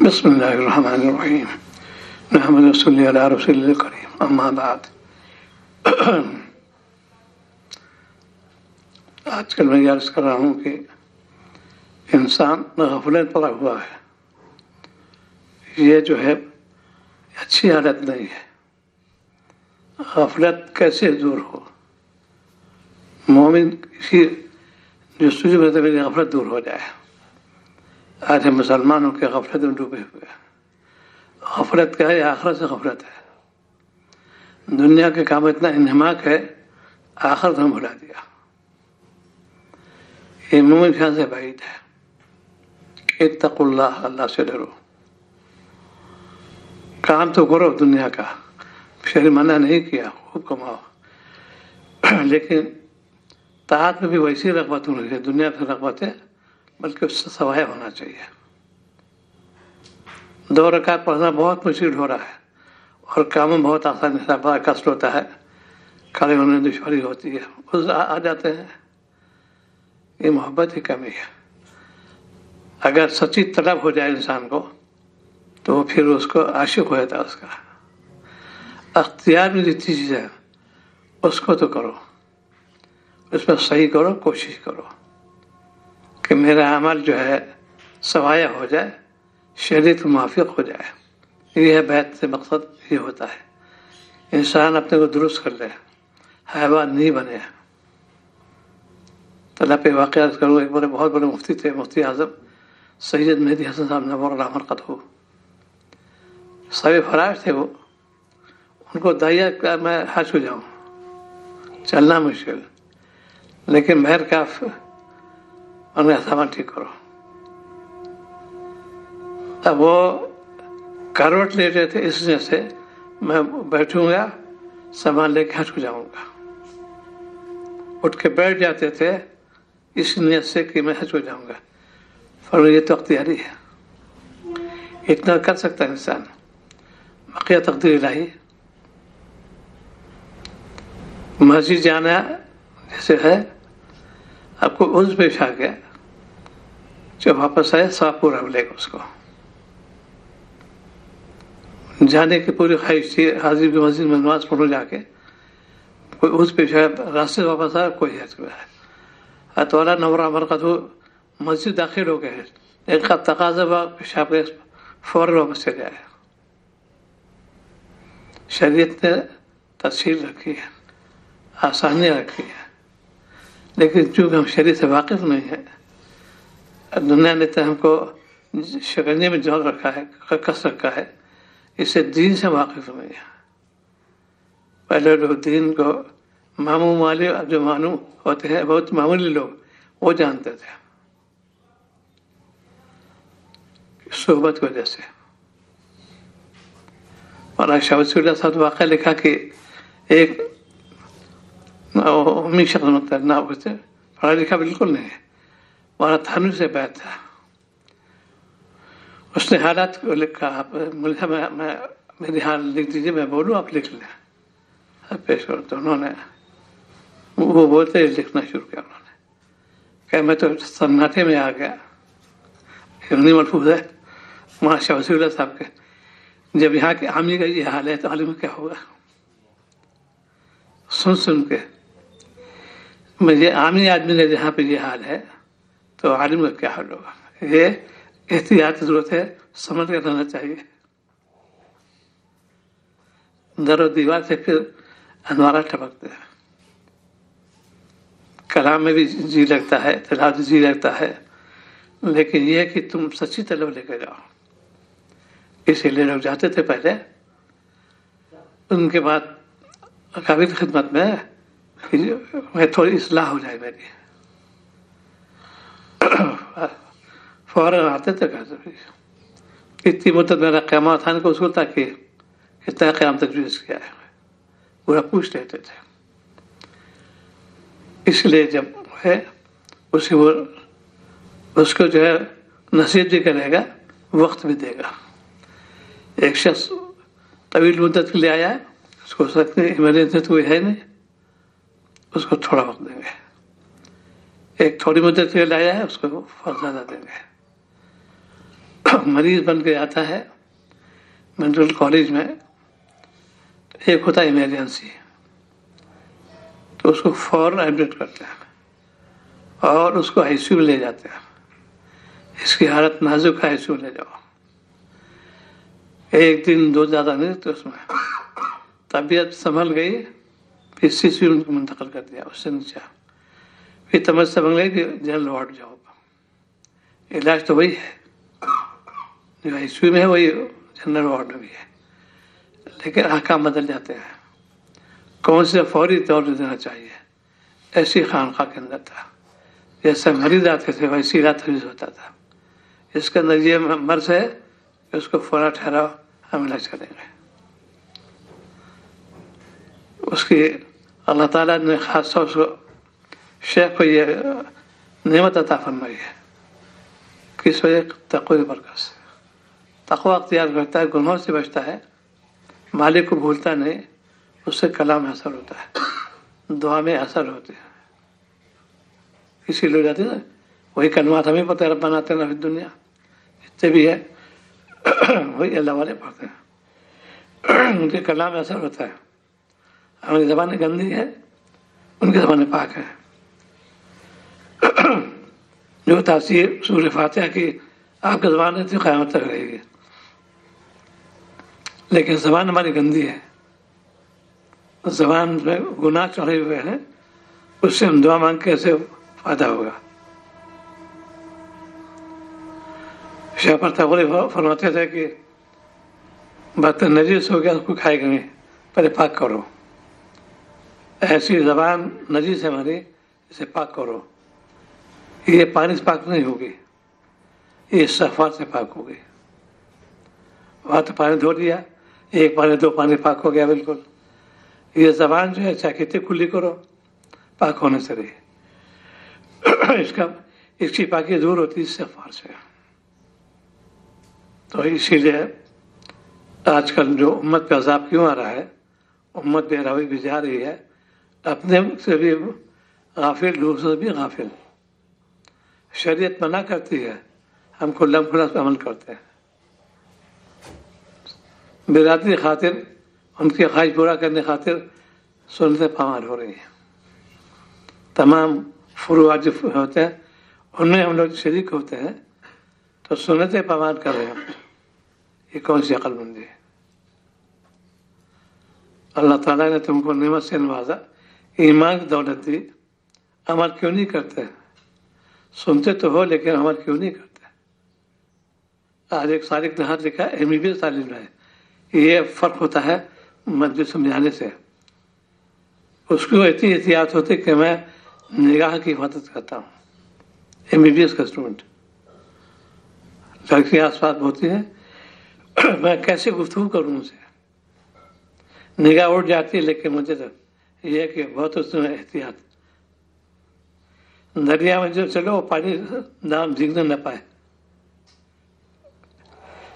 بسم اللہ الرحمن الرحیم نحمد صلی علی رسول الکریم اما بعد۔ آج کل میں یہ عرض کر رہا ہوں کہ انسان غفلت پڑا ہوا ہے۔ یہ جو ہے اچھی عادت نہیں ہے۔ غفلت کیسے دور ہو؟ مومن کی جستجو میں میری غفلت دور ہو جائے۔ آج ہم مسلمانوں کے غفلت میں ڈوبے ہوئے ہیں۔ غفلت کیا ہے؟ آخرت سے غفلت ہے۔ دنیا کے کام اتنا انہماک ہے، آخرت ہم بھلا دیا۔ یہ مومن خیال سے بعید ہے۔ اتقوا اللہ، اللہ سے ڈرو۔ کام تو کرو دنیا کا، شریع منع نہیں کیا، خوب کماؤ، لیکن طاعت میں بھی ویسی رغبت ہونی چاہیے۔ دنیا سے رغبت ہے بلکہ اس سے سوائے ہونا چاہیے۔ 2 رکعت پڑھنا بہت مشکل ہو رہا ہے اور کام میں بہت آسانی سے بڑا کشٹ ہوتا ہے، کھڑے ہونے میں دشواری ہوتی ہے، اس آ جاتے ہیں۔ یہ محبت کی کمی ہے۔ اگر سچی طلب ہو جائے انسان کو تو پھر اس کو عاشق ہو جاتا ہے۔ اس کا اختیار میں جتنی چیز ہے اس کو تو کرو، اس میں صحیح کرو، کوشش کرو کہ میرا عمل جو ہے سوایہ ہو جائے، شریعت موافق ہو جائے۔ یہ ہے بیعت سے مقصد، یہ ہوتا ہے انسان اپنے کو درست کر لے، حیوان نہیں بنے۔ اللہ پہ واقعہ کروں، ایک بہت بڑے مفتی تھے، مفتی اعظم سید مہدی حسن صاحب نور اللہ مرقدہ، صاحب فرائض تھے وہ۔ ان کو دعویٰ کہ میں حج کو جاؤں، چلنا مشکل، لیکن مہر کاف ان کا سامان ٹھیک کرو۔ اب وہ کروٹ لے رہے تھے اس وجہ سے میں بیٹھوں گا، سامان لے کے حج کو جاؤں گا۔ اٹھ کے بیٹھ جاتے تھے اس نیت سے کہ میں حج کو جاؤں گا۔ فرمایا یہ تو اختیاری ہے، اتنا کر سکتا ہے انسان، بقیہ تقدیر الہی۔ مسجد جانا جیسے ہے، آپ کو عذر پیش آ گیا، جب واپس آئے ثواب پورا ملے گا اس کو۔ جانے کی پوری خواہش تھی، حاضر کی مسجد میں نماز پڑھو جا کے، کوئی عذر پیش آیا، راستے سے واپس آیا، کوئی حج میں ہے۔ اتولا نورہ مرقدہ مسجد داخل ہو گئے، ایک کا تقاضا ہوا پیشاب کے، فوراً واپس چلے آئے۔ شریعت نے تفصیل رکھی ہے، آسانی رکھی ہے، لیکن چونکہ ہم شریعت سے واقف نہیں ہیں، دنیا نے تو ہم کو شکنجے میں جوڑ رکھا ہے، کس رکھا ہے، اس سے دین سے واقف نہیں ہے۔ پہلے لوگ دین کو معموم والے جو معلوم ہوتے ہیں، بہت معمولی لوگ، وہ جانتے تھے صحبت کی وجہ سے۔ اور شاہ ولی اللہ صاحب واقعہ لکھا کہ ایک امی شخص مطلب نہ ہوتے، پڑھا لکھا بالکل نہیں ہے، ہمارا تھانوی سے بیعت تھا۔ اس نے حالات کو لکھا، میں میری حال لکھ دیجیے، میں بولوں آپ لکھ لیں، پیش کرو۔ تو انہوں نے وہ بولتے لکھنا شروع کیا، انہوں نے کہ میں تو سناٹے میں آ گیا۔ ہندی ملفوظ ہے وہاں شاہ ولی اللہ صاحب کے، جب یہاں کے عامی کا یہ حال ہے تو عالم کیا ہوگا؟ سن کے مجھے عامی آدمی نے جہاں پہ یہ حال ہے تو عالم کا کیا حال ہوگا؟ یہ احتیاط ضرورت ہے، سمجھ کر رہنا چاہیے۔ در و دیوار سے پھر انوارات ٹپکتے ہیں، کلام میں بھی جی لگتا ہے، تلاوت جی لگتا ہے، لیکن یہ ہے کہ تم سچی طلب لے کے جاؤ۔ اسی لیے لوگ جاتے تھے پہلے، ان کے بعد قابل خدمت میں تھوڑی اصلاح ہو جائے میری، فوراً آتے تھے۔ اتنی مدت میرا قیامات خان کو اصول تھا کہ کتنا قیام تجویز کیا ہے، پورا پوچھ لیتے تھے۔ اس لیے جب ہے اس کو جو ہے نصیحت بھی کرے گا، وقت بھی دے گا۔ ایک شخص طویل مدت کے لیے آیا ہے، اس کو سکتے ایمرجنسی تو ہے نہیں، اس کو تھوڑا وقت دیں گے۔ ایک تھوڑی مدت کے لیے آیا ہے، اس کو فرق زیادہ دیں گے۔ مریض بن کے آتا ہے مینٹل کالج میں، ایک ہوتا ہے ایمرجنسی، تو اس کو فوراً ایڈمٹ کرتے ہیں اور اس کو آئی سی یو لے جاتے ہیں. اس کی حالت نازک ہے، آئی سی یو لے جاؤ. ایک دن دو زیادہ نہیں تو اس میں طبیعت سنبھل گئی، پھر سی سی یو کو منتقل کر دیا اس سے نیچے. پھر طبیعت سنبھل گئی کہ جنرل وارڈ جاؤ. علاج تو وہی ہے جو آئی سی یو میں ہے، وہی جنرل وارڈ میں بھی ہے، لیکن احکام بدل جاتے ہیں. کون سے فوری طور پہ دینا چاہیے، ایسی خانقاہ کے اندر تھا. جیسے مریض آتے تھے ویسی علاج تجویز ہوتا تھا. اس کے اندر یہ مرض ہے کہ اس کو فوراً ٹھہراؤ، ہم علاج کریں گے. اس کی اللہ تعالیٰ نے خاص طور سے شیخ کو یہ نعمت عطا فرمائی ہے. کس وجہ؟ تقوی برکت سے. تقوی اختیار کرتا ہے، گناہوں سے بچتا ہے، مالک کو بھولتا نہیں، اس سے کلام میں اثر ہوتا ہے، دعا میں اثر ہوتے ہیں. اسی لیے جاتے نا وہی کلمات ہمیں پتہ ہے، ربنا آتنا فی الدنیا جتنے بھی ہے وہی اللہ والے پڑھتے ہیں، ان کے کلام میں اثر ہوتا ہے. ہماری زبانیں گندی ہے، ان کی زبانیں پاک ہے. جو تاثیر سورہ فاتحہ کی آپ کی زبان رہتی قیامت تک رہے گی، لیکن زبان ہماری گندی ہے، زبان میں گناہ چڑھے ہوئے ہیں، اس سے ہم دعا مانگ کے ایسے فائدہ ہوگا. شاپر تغوری فرماتے تھے کہ برتن نجیس ہو گیا اس کو کھائے گا نہیں، پہلے پاک کرو. ایسی زبان نجیس ہے ہماری، اسے پاک کرو. یہ پانی سے پاک نہیں ہوگی، یہ استغفار سے پاک ہوگی. وہاں تو پانی دھو لیا، ایک پانی دو پانی پاک ہو گیا بالکل. یہ زبان جو ہے چاہے کتنی کھلی کرو، پاک ہونے سے رہی. اس کی پاکی دور ہوتی ہے استغفار سے. تو اسی لیے آج کل جو امت پہ عذاب کیوں آ رہا ہے، امت بے روی بھی جا رہی ہے، اپنے سے بھی غافل، دوسروں سے بھی غافل. شریعت منع کرتی ہے، ہم کھلا کھلا اس پہ عمل کرتے ہیں. برادری خاطر، ان کی خواہش پورا کرنے خاطر سنتیں پامال ہو رہی ہیں. تمام فروعات جو ہوتے ہیں ان میں ہم لوگ شریک ہوتے ہیں تو سنتیں پامال کر رہے ہیں. یہ کون سی عقل مندی ہے؟ اللہ تعالیٰ نے تم کو نعمت سے نوازا، ایمان کی دولت دی، عمل کیوں نہیں کرتے؟ سنتے تو ہو لیکن عمل کیوں نہیں کرتے؟ آج ایک سالک نے ہاتھ لکھا MBBS تعلیم ہے. یہ فرق ہوتا ہے مجلس سمجھانے سے. اس کو اتنی احتیاط ہوتی کہ میں نگاہ کی حفاظت کرتا ہوں. MBBS کا اسٹوڈنٹ، لڑکیاں آس پاس ہوتی ہیں، میں کیسے گفتگو کروں ان سے؟ نگاہ اٹھ جاتی ہے، لیکن مجھے تو یہ ہے کہ بہت اس میں احتیاط. دریا میں جو چلو وہ پانی نام بھیگنے نہ پائے.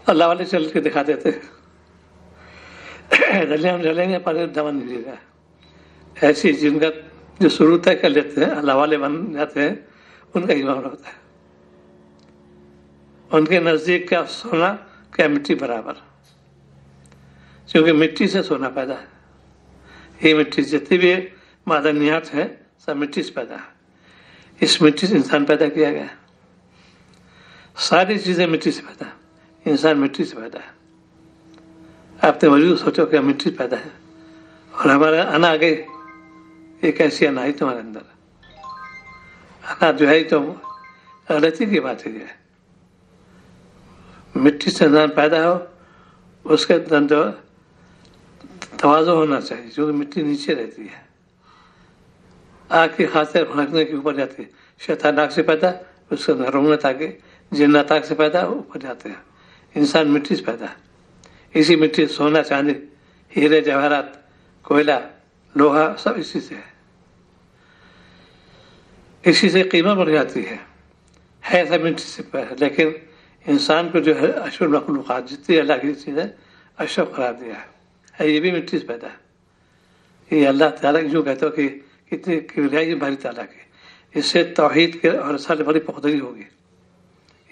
اللہ والے چل کے دکھا دیتے دریا میں چلیں گے پانی دما نہیں دے گا. ایسی جن کا جو شروع طے کر لیتے ہیں، اللہ والے بن جاتے ہیں، ان کا ایمان ہوتا ہے. ان کے نزدیک کا سونا کیا مٹی برابر، کیونکہ مٹی سے سونا پیدا ہے. یہ مٹی جتنی بھی معدنیات ہے سب مٹی سے پیدا ہے. اس مٹی سے انسان پیدا کیا گیا ہے. ساری چیزیں مٹی سے پیدا ہے، انسان مٹی سے پیدا ہے. آپ نے وجود سوچو کہ مٹی سے پیدا ہے، اور ہمارا انا آ گئی. ایک ایسی انا ہی تمہارے اندر انا جو ہے تو غلطی کی بات ہے. مٹی سے انسان پیدا ہو، اس کے اندر تواضع ہونا چاہیے، کیونکہ مٹی نیچے رہتی ہے. آگ کی خاطر بھڑکنے کے اوپر جاتی ہے. شیطان آگ سے پیدا، اس کے اندر رونت آگے، جنات آگ سے پیدا اوپر جاتے ہیں. انسان مٹی سے پیدا ہے. اسی مٹی سے سونا چاندی، ہیرے جواہرات، کوئلہ، لوہا سب اسی سے ہے. اسی سے قیمت بڑھ جاتی ہے سب مٹی سے پیدا. لیکن انسان کو جو ہے اشرف المخلوقات جتنی اللہ کی چیزیں اشرف قرار دیا ہے، یہ بھی مٹی سے پیدا ہے. یہ اللہ تعالیٰ کی جو کہتے ہو کہ کتنی کبریائی بھاری تعالیٰ کی، اس سے توحید کے اور رسالت بڑی پختگی ہوگی،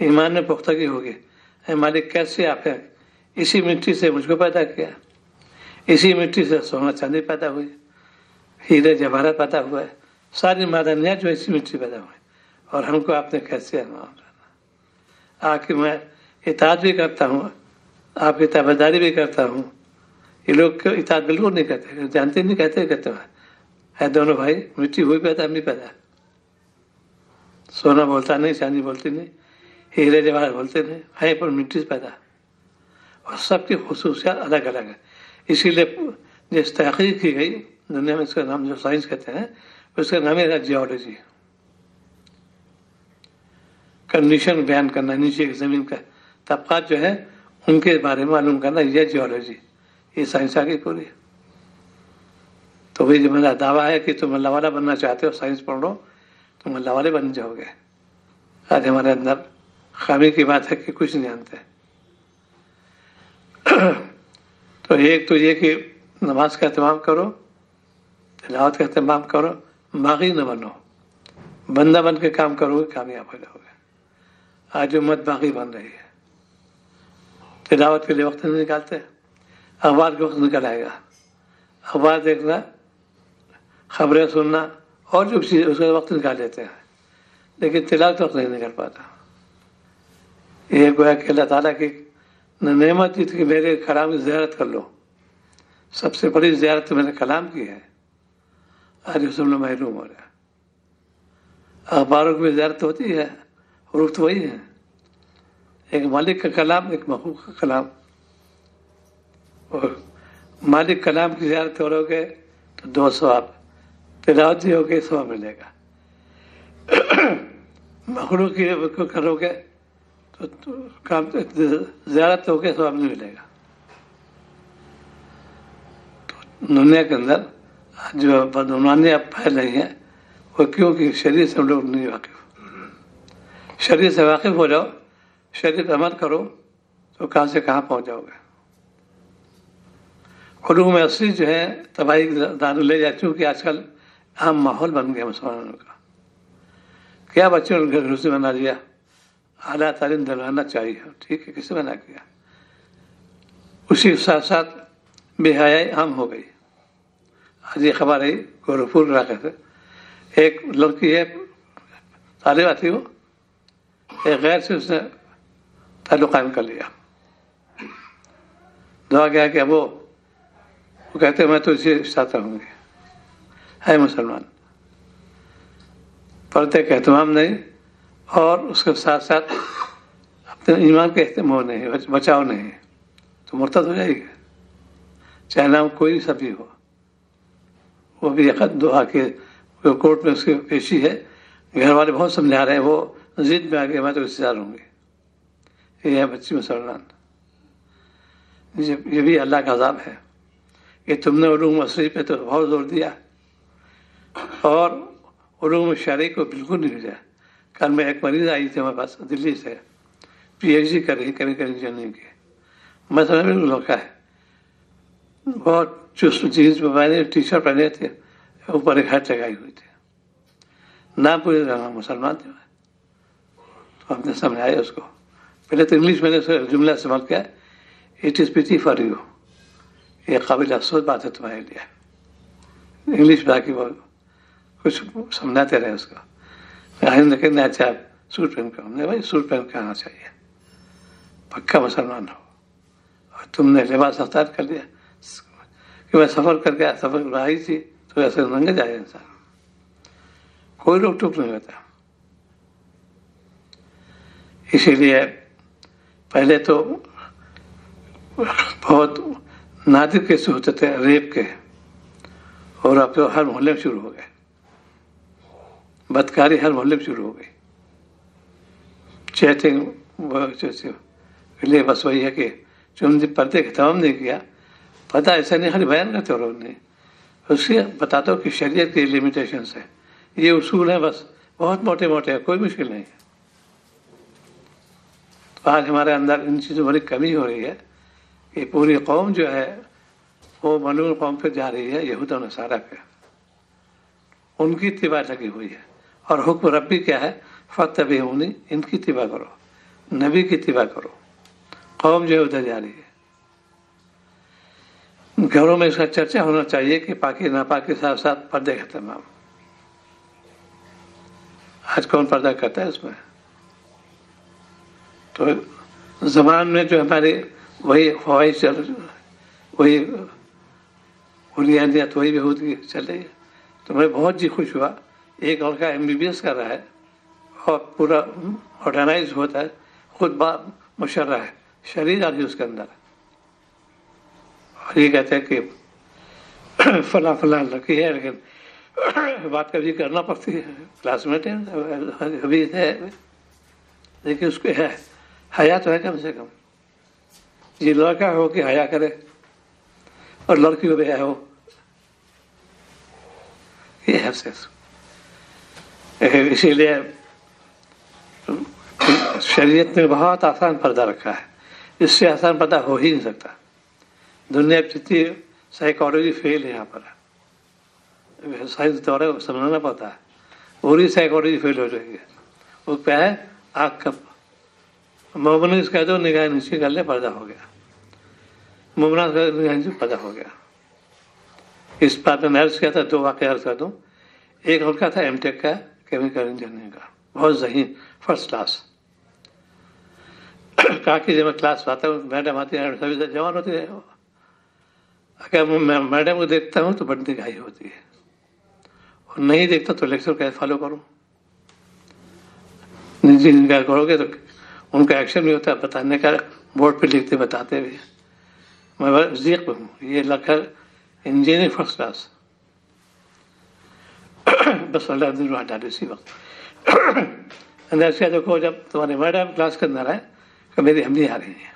ایمان میں پختگی ہوگی. اے مالک کیسے آپ نے اسی مٹی سے مجھ کو پیدا کیا، اسی مٹی سے سونا چاندی پیدا ہوئی، ہیرے جواہرات پیدا ہوا ہے، ساری معدنیات جو اسی مٹی پیدا ہوئی، اور ہم کو آپ نے کیسے انعام کرنا؟ آخر میں اطاعت بھی کرتا ہوں، آپ کی تابعداری بھی کرتا ہوں. یہ لوگ اطاعت بالکل نہیں کرتے، جانتے نہیں، کہتے ہیں دونوں بھائی مٹی ہوئی پیدا ہم بھی پیدا. سونا بولتا نہیں، چاندی بولتی نہیں، ہیرے جواہر بولتے نہیں، ہے پر مٹی سے پیدا. اور سب کی خصوصیات الگ الگ ہے. اسی لیے جس تحقیق کی گئی دنیا میں، اس کا نام جو سائنس کہتے ہیں، اس کا نام ہے جیولوجی. کنڈیشن بیان کرنا، نیچے کی زمین کا طبقات جو ہے ان کے بارے میں معلوم کرنا، یہ جیولوجی، یہ سائنس آگے پوری. تو وہی جو میرا دعویٰ ہے کہ تم اللہ والا بننا چاہتے ہو، سائنس پڑھ لو، تم اللہ والے بن جاؤ گے. آج ہمارے اندر خامی کی بات ہے کہ کچھ نہیں جانتے. تو ایک تو یہ کہ نماز کا اہتمام کرو، تلاوت کا اہتمام کرو، باغی نہ بنو، بندہ بن کے کام کرو گے کامیاب ہو جاؤ گے. آج امت باغی بن رہی ہے، تلاوت کے لیے وقت نہیں نکالتے، اخبار کے وقت نکل آئے گا، اخبار دیکھنا، خبریں سننا اور جو چیز اس کا وقت نکال لیتے ہیں، لیکن تلاوت وقت نہیں نکل پاتا. یہ گویا کہ اللہ تعالیٰ کی نعمت جیت کہ میرے کلام کی زیارت کر لو. سب سے بڑی زیارت تو میرے کلام کی ہے. آج اس میں محروم ہو رہا ہے. اخباروں کی بھی زیارت ہوتی ہے، حروف تو وہی ہے، ایک مالک کا کلام، ایک مخلوق کا کلام. اور مالک کلام کی زیارت کرو گے تو 2 ثواب، تلاوت بھی ہوگی 100 ملے گا. مخلوق کی کرو گے تو کام زیارت ہو کے 100 نہیں ملے گا. تو دنیا کے اندر جو بدعنوانی اب پھیل رہی ہے وہ کیونکہ شریعت سے ہم لوگ نہیں واقف. شریعت سے واقف ہو جاؤ، شریعت عمل کرو تو کہاں سے کہاں پہنچ جاؤ گے. علوم اصلی جو ہے تباہی دار لے جاتی ہوں کہ آج کل عام ماحول بن گیا مسلمانوں کا. کیا بچوں نے گھر سے بنا لیا، اعلیٰ تعلیم دلوانا چاہیے، ٹھیک ہے، کس نے منع کیا؟ اسی کے ساتھ ساتھ بے حیائی عام ہو گئی. آج یہ خبر آئی گورکھپور علاقے سے، ایک لڑکی ہے طالب آتی، وہ ایک غیر سے اس نے تعلق قائم کر لیا. دعا گیا کہ وہ کہتے میں تو اسے ساتھ رہوں گی. ہے مسلمان، پردے کا اہتمام نہیں اور اس کے ساتھ ساتھ اپنے ایمان کا اہتمام نہیں، بچاؤ نہیں، تو مرتد ہو جائے گی. چاہے نام کوئی سا بھی ہو. وہ بھی دعا کے کورٹ میں اس کی پیشی ہے، گھر والے بہت سمجھا رہے ہیں، وہ ضد میں آ گئے میں تو اس سے ہوں گی. یہ ہے بچی مسلمان. یہ بھی اللہ کا عذاب ہے کہ تم نے علوم اصلی پہ تو بہت زور دیا اور علوم شرعی کو بالکل نہیں بھیجا. کل میں ایک مریض آئی تھی ہمارے پاس دلی سے، پی ایچ ڈی کر رہی، کیمیکل انجینئرنگ کی. میں سمجھ بالکل لوکا ہے، بہت چست جینس میں پہنے، ٹی شرٹ پہنے تھے، اوپر ایک ہیٹ لگائی ہوئی تھی، نام پوری مسلمان تھے. تو ہم نے سمجھایا اس کو. پہلے تو انگلش میں نے جملہ استعمال کیا، اٹ از پیٹی فار یو، یہ قابل افسوس بات ہے تمہارے لیے. انگلش باقی وہ کچھ سمجھاتے رہے اس کو. لیکن اچھا سوٹ پہن کر، ہم نے بھائی سوٹ پہن کے آنا چاہیے، پکا مسلمان ہو. اور تم نے لباس اختیار کر لیا کہ میں سفر کر کے سفر آئی تھی تو ایسے رنگ جائے انسان، کوئی روک ٹوک نہیں ہوتا. اسی لیے پہلے تو بہت نادر کیس ہوتے تھے ریپ کے، اور اب تو ہر محلے میں شروع ہو گئے. بدکاری ہر محلے میں شروع ہو گئی. چیٹنگ لیے بس وہی ہے کہ تم نے پردے کا تمام نہیں کیا. پتہ ایسا نہیں خالی بیان کرتے لوگ نہیں، اس سے بتاتا ہوں کہ شریعت کی لیمیٹیشنس ہے، یہ اصول ہیں، بس بہت موٹے موٹے ہیں، کوئی مشکل نہیں ہے. تو آج ہمارے اندر ان چیزوں بڑی کمی ہو رہی ہے کہ پوری قوم جو ہے وہ ملعون قوم پہ جا رہی ہے، یہود و نصارہ پہ. ان کی اتباع لگی ہوئی ہے. اور حکم ربی کیا ہے؟ فاتبعونی، ان کی اتباع کرو، نبی کی اتباع کرو. قوم جو ہے ادھر جا رہی ہے. گھروں میں اس کا چرچا ہونا چاہیے کہ پاکی ناپاکی کے ساتھ ساتھ پردے کا تمام. آج کون پردہ کرتا ہے اس میں؟ تو زبان میں جو ہماری وہی خواہش وہی بنیادیات وہی بھی چل رہی ہے. تو میں بہت جی خوش ہوا. ایک لڑکا MBBS کر رہا ہے اور پورا آرگنائز ہوتا ہے، خود مشرہ ہے، شریر آدمی اس کے اندر. اور یہ کہتے ہیں کہ فلاں فلاں لڑکی ہے، لیکن بات کبھی کرنا پڑتی ہے، کلاس میٹ ابھی ہے، لیکن اس کو ہے حیا تو ہے کم سے کم. یہ لڑکا ہو کہ حیا کرے اور لڑکی کو بھی حیا ہو، یہ ہے سیکس. اسی لیے شریعت نے بہت آسان پردہ رکھا ہے. اس سے آسان پردہ ہو ہی نہیں سکتا. دنیا جتنی سائیکالوجی فیل ہے یہاں پر، سائنس دورہ سمجھنا پڑتا ہے. پوری سائیکالوجی فیل ہو جائے گی. وہ کیا ہے؟ آنکھ کا مومنس کہہ دو نگاہ نیچے کر لے، پردہ ہو گیا. مومنات کا نگاہ نیچے پردہ ہو گیا. اس بات میں عرض کیا تھا، 2 واقعہ عرض کر دوں. ایک لڑکا تھا M.Tech کا، کیمیکل انجینئرنگ کا، بہت ذہین، فرسٹ کلاس. کہا کہ جب میں کلاس آتا ہوں، میڈم آتی ہے، سبھی جوان ہوتے ہیں، اگر میں میڈم کو دیکھتا ہوں تو بڑی نگاہی ہوتی ہے، اور نہیں دیکھتا تو لیکچر کیسے فالو کروں. نجی نگاہ کرو گے تو ان کا ایکشن بھی ہوتا ہے، بتانے کا، بورڈ پہ لکھتے بتاتے بھی. میں ذیق ہوں. یہ لڑکا انجینئر فرسٹ کلاس، بس اللہ دن وہاں ڈالے اسی وقت. اندر سے دیکھو، جب تمہارے میڈم کلاس کے اندر آئے کہ میری ہم نہیں آ رہی ہیں،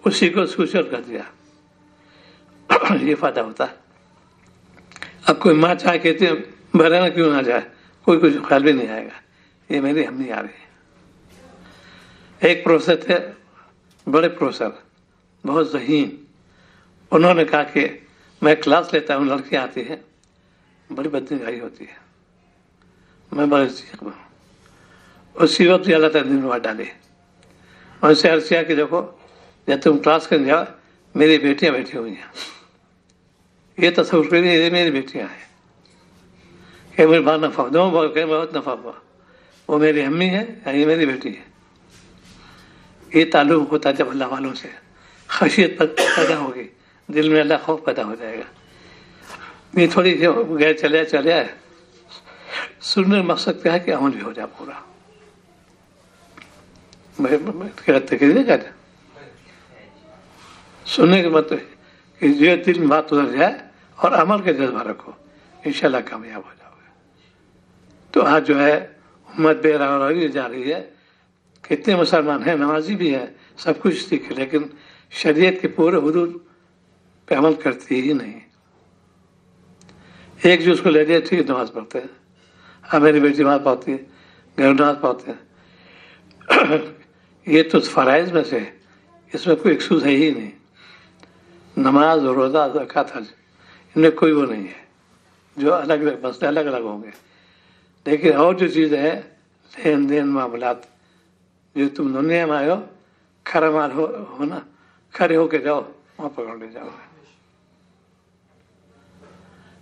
اسی کو سوشل کر دیا. یہ فائدہ ہوتا ہے. اب کوئی ماں چاہ کہتے ہیں بہرانا کیوں نہ جائے، کوئی کچھ خیال بھی نہیں آئے گا، یہ میری ہم نہیں آ رہی. ایک پروفیسر تھے، بڑے پروفیسر، بہت ذہین. انہوں نے کہا کہ میں کلاس لیتا ہوں، لڑکیاں آتی ہیں، بڑی بدنگاہی ہوتی ہے، میں بڑے سیکھ ہوں. اسی وقت اللہ تعالیٰ دن بات ڈالے. اور اسے عرض کیا کہ دیکھو، جب تم کلاس کرنے جاؤ، میری بیٹیاں بیٹھی ہوئی ہیں، یہ تصور کریے یہ میری بیٹیاں ہیں. کہ میرے بہت نفع دو، بہت نفع ہوا، وہ میری امی ہے یا یہ میری بیٹی ہے. یہ تعلق ہوتا ہے جب اللہ والوں سے خشیت پیدا ہوگی، دل میں اللہ خوف پیدا ہو جائے گا. یہ تھوڑی گئے چلے آئے، سننے میں مقصد کیا ہے کہ عمل بھی ہو جائے پورا. سننے کے مطلب کہ جو دل میں بات اتر جائے اور عمل کا جذبہ رکھو، انشاءاللہ کامیاب ہو جاؤ گے. تو آج جو ہے امت بے راہ روی جا رہی ہے. کتنے مسلمان ہیں، نمازی بھی ہیں، سب کچھ سیکھے، لیکن شریعت کے پورے حدود پہ عمل کرتی ہی نہیں. ایک جو اس کو لے لیا ٹھیک نماز پڑھتے ہیں، اب میری بیٹی نماز پڑھتی ہے، گھر نماز پڑھتے ہیں. یہ تو فرائض میں سے، اس میں کوئی ایکسکیوز ہے ہی نہیں. نماز اور روزہ زکوٰۃ حج، ان میں کوئی وہ نہیں ہے. جو الگ الگ مسئلے الگ الگ ہوں گے، لیکن اور جو چیزیں ہیں، لین دین معاملات، جو تم دنیا میں آئے ہو، کھڑا مال ہونا، کھڑے ہو کے جاؤ، وہاں پکڑ لے جاؤ گے.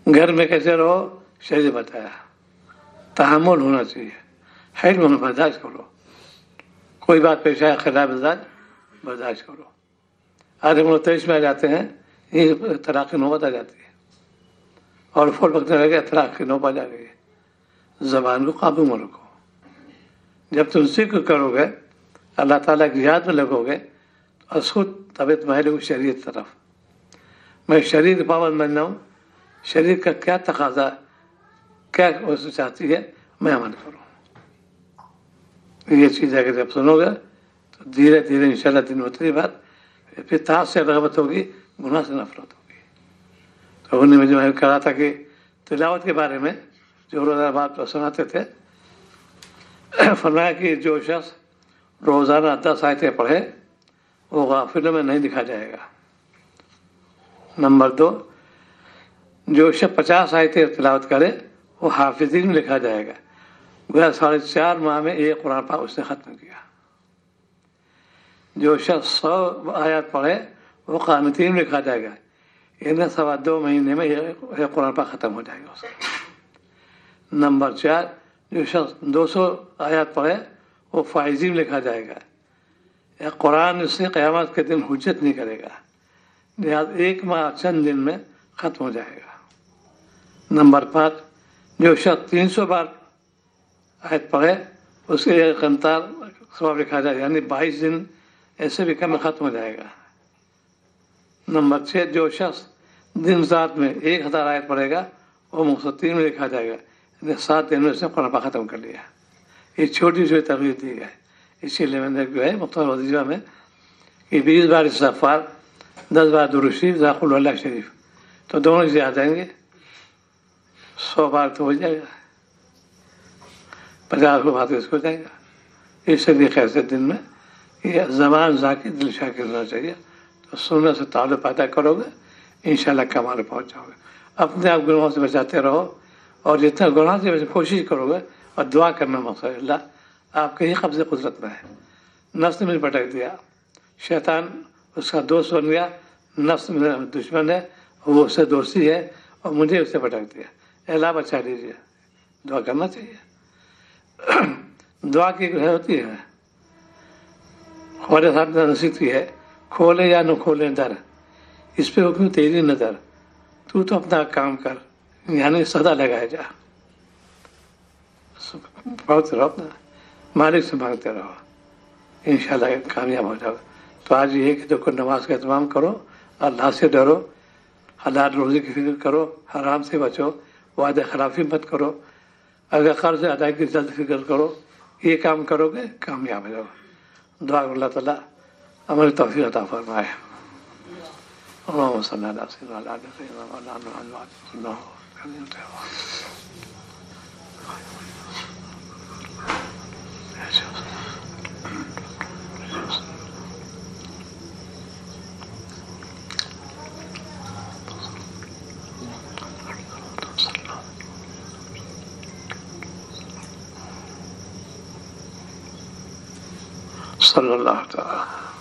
گھر میں کیسے رہو، شریعت بتایا. تحمل ہونا چاہیے، حلم ہونا، برداشت کرو. کوئی بات پیش آئے، خلاف مزاج برداشت کرو. آج ہم لوگ 23 میں آ جاتے ہیں، یہ طلاق کی نوبت آ جاتی ہے، اور فور وقت لگے طلاق کی نوبت آ گئی. زبان کو قابو میں رکھو. جب تم ذکر کرو گے، اللہ تعالیٰ کی یاد میں لگو گے، اور خود طبیعت محل ہو شریعت طرف. میں شریعت پابند بن جاؤں، شریعت کا کیا تقاضا، کیا چاہتی ہے، میں عمل کروں. یہ چیز اگر جب سنو گے تو دھیرے دھیرے انشاءاللہ دن ہوتے ہی بات، پھر طاعت سے رغبت ہوگی، گناہ سے نفرت ہوگی. تو انہیں میں جو میں کہا تھا کہ تلاوت کے بارے میں جو روزانہ بات سناتے تھے، فرمایا کہ جو شخص روزانہ 10 آیتیں پڑھے وہ غافلوں میں نہیں لکھا جائے گا. نمبر 2، جو شخص 50 آیتیں تلاوت کرے وہ حافظین میں لکھا جائے گا. گویا 4.5 ماہ میں ایک قرآن پاک اس نے ختم کیا. جو شخص 100 آیات پڑھے وہ قانتین میں لکھا جائے گا، انہیں 2.25 مہینے میں یہ قرآن پاک ختم ہو جائے گا اس کا۔ نمبر 4، جو شخص 200 آیات پڑھے وہ فائزین لکھا جائے گا، یا قرآن اس سے قیامت کے دن حجت نہیں کرے گا، لہٰذا 1 ماہ چند دن میں ختم ہو جائے گا۔ نمبر 5، جو شخص 300 بار آیت پڑھے اس کے ایک قنطار ثواب لکھا جائے گا، یعنی 22 دن ایسے بھی کم میں ختم ہو جائے گا۔ نمبر 6، جو شخص دن رات میں 1000 آیت پڑھے گا وہ مستطیل میں لکھا جائے گا، یعنی 7 دن میں اس نے قرآن پاک ختم کر لیا۔ یہ چھوٹی سی ترغیب دی ہے، اسی لیے میں نے جو ہے مختلف وظیفہ میں کہ 20 بار استغفار، 10 بار درود شریف، ذاکر اللہ شریف، تو دونوں چیزیں آ جائیں گے، 100 بار تو ہو جائے گا، 50 بار تو اس کو جائے گا۔ اس طریقے سے دن میں یہ زبان ذاکر دل شاکر ہونا چاہیے، تو سننے سے تعلق پیدا کرو گے انشاءاللہ کمال پہنچ جاؤ گے۔ اپنے آپ گناہوں سے بچاتے رہو، اور جتنا گناہ سے کوشش کرو گے، اور دعا کرنا مقصد اللہ آپ کے ہی قبضے قدرت میں ہے۔ نفس نے مجھے پٹک دیا، شیطان اس کا دوست بن گیا، نفس میرا دشمن ہے، وہ اس سے دوستی ہے، اور مجھے اس سے پٹک دیا، اللہ بچا لیجیے۔ دعا کرنا چاہیے۔ دعا کی ہوتی ہے، ہمارے ساتھ نصیحت کی ہے، کھولے یا نہ کھولے در، اس پہ حکم تیری نظر، تو اپنا کام کر، یعنی صدا لگائے جا، بہت رہو اپنا مالک سے مانگتے رہو، انشاءاللہ کامیاب ہو جاؤ۔ تو آج یہ کہ دیکھو نماز کا اہتمام کرو، اللہ سے ڈرو، حلال روزی کی فکر کرو، حرام سے بچو، وعدہ خلافی مت کرو، اگر قرض ادائیگی کی جلد فکر کرو، یہ کام کرو گے کامیاب ہو جاؤ۔ دعا اللہ تعالیٰ ہماری توفیق عطا فرمائے۔ اللہم صلی اللہ علیہ وسلم۔ صلی اللہ تعالیٰ